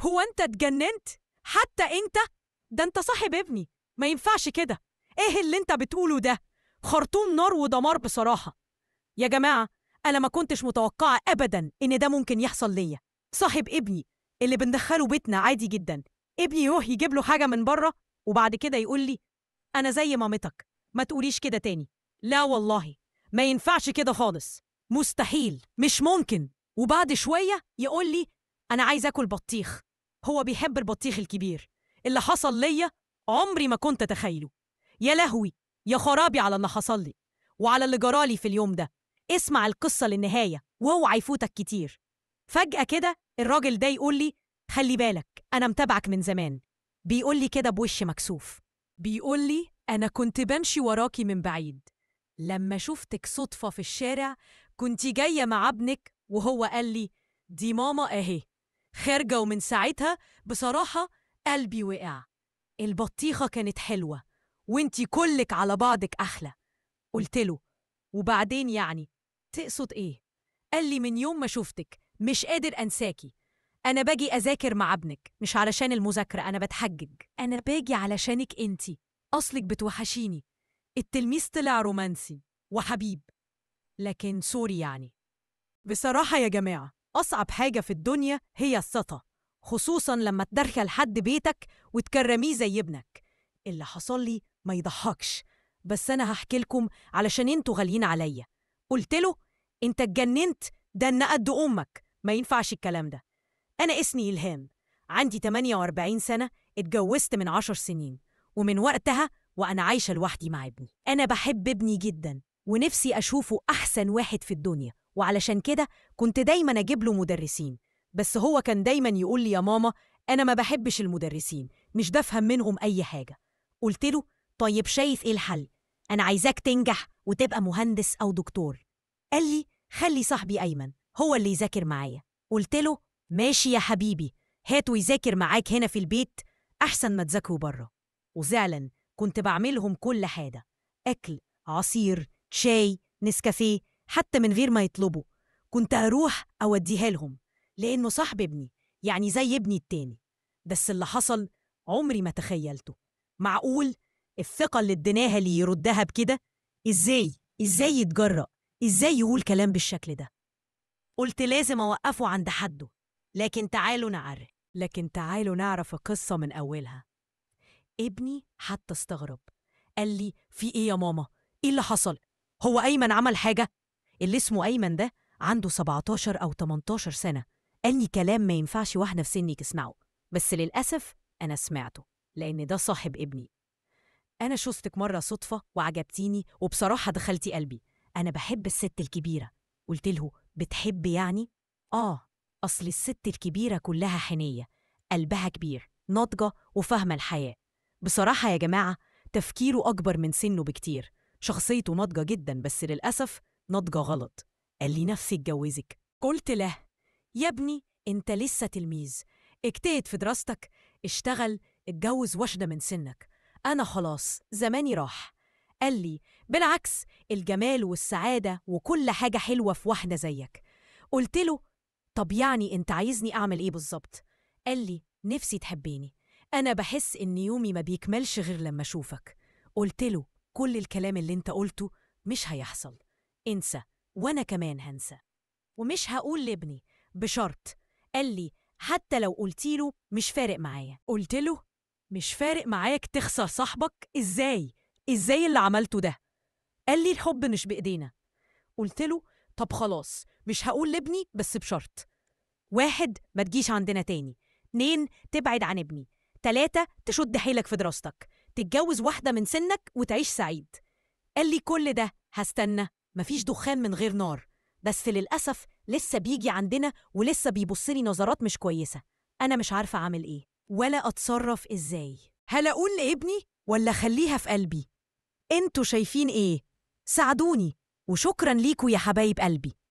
هو أنت اتجننت؟ حتى أنت؟ ده أنت صاحب ابني، ما ينفعش كده. إيه اللي أنت بتقوله ده؟ خرطوم نار ودمار بصراحة. يا جماعة، أنا ما كنتش متوقعة أبداً إن ده ممكن يحصل ليا. صاحب ابني اللي بندخله بيتنا عادي جداً، ابني يروح يجيب له حاجة من بره وبعد كده يقول لي أنا زي مامتك، ما تقوليش كده تاني. لا والله، ما ينفعش كده خالص، مستحيل، مش ممكن. وبعد شوية يقول لي أنا عايز أكل بطيخ، هو بيحب البطيخ الكبير. اللي حصل ليا عمري ما كنت أتخيله. يا لهوي، يا خرابي على اللي حصل لي وعلى اللي جرالي في اليوم ده. اسمع القصة للنهاية واوعى يفوتك كتير. فجأة كده الراجل ده يقول لي خلي بالك، أنا متابعك من زمان. بيقول لي كده بوش مكسوف، بيقول لي أنا كنت بمشي وراكي من بعيد، لما شفتك صدفة في الشارع كنتي جاية مع ابنك وهو قال لي دي ماما أهي خارجة، ومن ساعتها بصراحة قلبي وقع. البطيخة كانت حلوة وانتي كلك على بعضك أحلى. قلت له وبعدين يعني تقصد إيه؟ قال لي من يوم ما شفتك مش قادر أنساكي. أنا باجي أذاكر مع ابنك مش علشان المذاكرة، أنا بتحجج، أنا باجي علشانك انتي، أصلك بتوحشيني. التلميذ طلع رومانسي وحبيب، لكن سوري يعني. بصراحة يا جماعة، أصعب حاجة في الدنيا هي الثقة، خصوصاً لما تدخل حد بيتك وتكرميه زي ابنك. اللي حصل لي ما يضحكش، بس أنا هحكي لكم علشان انتوا غاليين عليا. قلت له انت اتجننت، ده ان قد أمك، ما ينفعش الكلام ده. أنا اسمي إلهام، عندي 48 سنة، اتجوزت من 10 سنين، ومن وقتها وأنا عايشة لوحدي مع ابني. أنا بحب ابني جدا ونفسي أشوفه أحسن واحد في الدنيا، وعلشان كده كنت دايما أجيب له مدرسين، بس هو كان دايما يقول لي يا ماما أنا ما بحبش المدرسين، مش بفهم منهم أي حاجة. قلت له طيب شايف إيه الحل؟ أنا عايزاك تنجح وتبقى مهندس أو دكتور. قال لي خلي صاحبي أيمن هو اللي يذاكر معايا. قلت له ماشي يا حبيبي، هاتوا يذاكر معاك هنا في البيت أحسن ما تذاكروا بره. وزعلا كنت بعملهم كل حاجة، أكل، عصير، شاي، نسكافيه، حتى من غير ما يطلبوا كنت أروح أوديها لهم، لأنه صاحب ابني يعني زي ابني التاني. بس اللي حصل عمري ما تخيلته. معقول الثقة اللي اديناها لي يردها بكده؟ إزاي يتجرأ؟ إزاي يقول كلام بالشكل ده؟ قلت لازم أوقفه عند حده. لكن تعالوا نعرف القصة من أولها. ابني حتى استغرب، قال لي في إيه يا ماما؟ إيه اللي حصل؟ هو أيمن عمل حاجة؟ اللي اسمه أيمن ده عنده 17 أو 18 سنة. قال لي كلام ما ينفعش واحدة في سني تسمعه، بس للأسف أنا سمعته لأن ده صاحب ابني. أنا شفتك مرة صدفة وعجبتيني وبصراحة دخلتي قلبي. أنا بحب الست الكبيرة. قلت له بتحب يعني؟ أصل الست الكبيرة كلها حنية، قلبها كبير، ناضجة وفاهمة الحياة. بصراحة يا جماعة تفكيره أكبر من سنه بكتير، شخصيته ناضجة جدا بس للأسف ناضجة غلط. قال لي نفسي اتجوزك. قلت له يا ابني انت لسه تلميذ، اجتهد في دراستك، اشتغل، اتجوز واحدة من سنك، أنا خلاص زماني راح. قال لي بالعكس، الجمال والسعادة وكل حاجة حلوة في واحدة زيك. قلت له طب يعني انت عايزني اعمل ايه بالظبط؟ قال لي نفسي تحبيني، انا بحس ان يومي ما بيكملش غير لما اشوفك. قلت له كل الكلام اللي انت قلته مش هيحصل، انسى، وانا كمان هنسى، ومش هقول لابني، بشرط. قال لي حتى لو قلتيله مش فارق معايا. قلت له مش فارق معاك تخسر صاحبك؟ ازاي اللي عملته ده؟ قال لي الحب مش بايدينا. قلت له طب خلاص مش هقول لابني بس بشرط: 1 ما تجيش عندنا تاني، 2 تبعد عن ابني، 3 تشد حيلك في دراستك، تتجوز واحدة من سنك وتعيش سعيد. قال لي كل ده هستنى، مفيش دخان من غير نار، بس للأسف لسه بيجي عندنا ولسه بيبصلي نظرات مش كويسة. أنا مش عارفة أعمل إيه ولا أتصرف إزاي، هل أقول لابني ولا خليها في قلبي؟ انتوا شايفين إيه؟ ساعدوني، وشكرا ليكوا يا حبايب قلبي.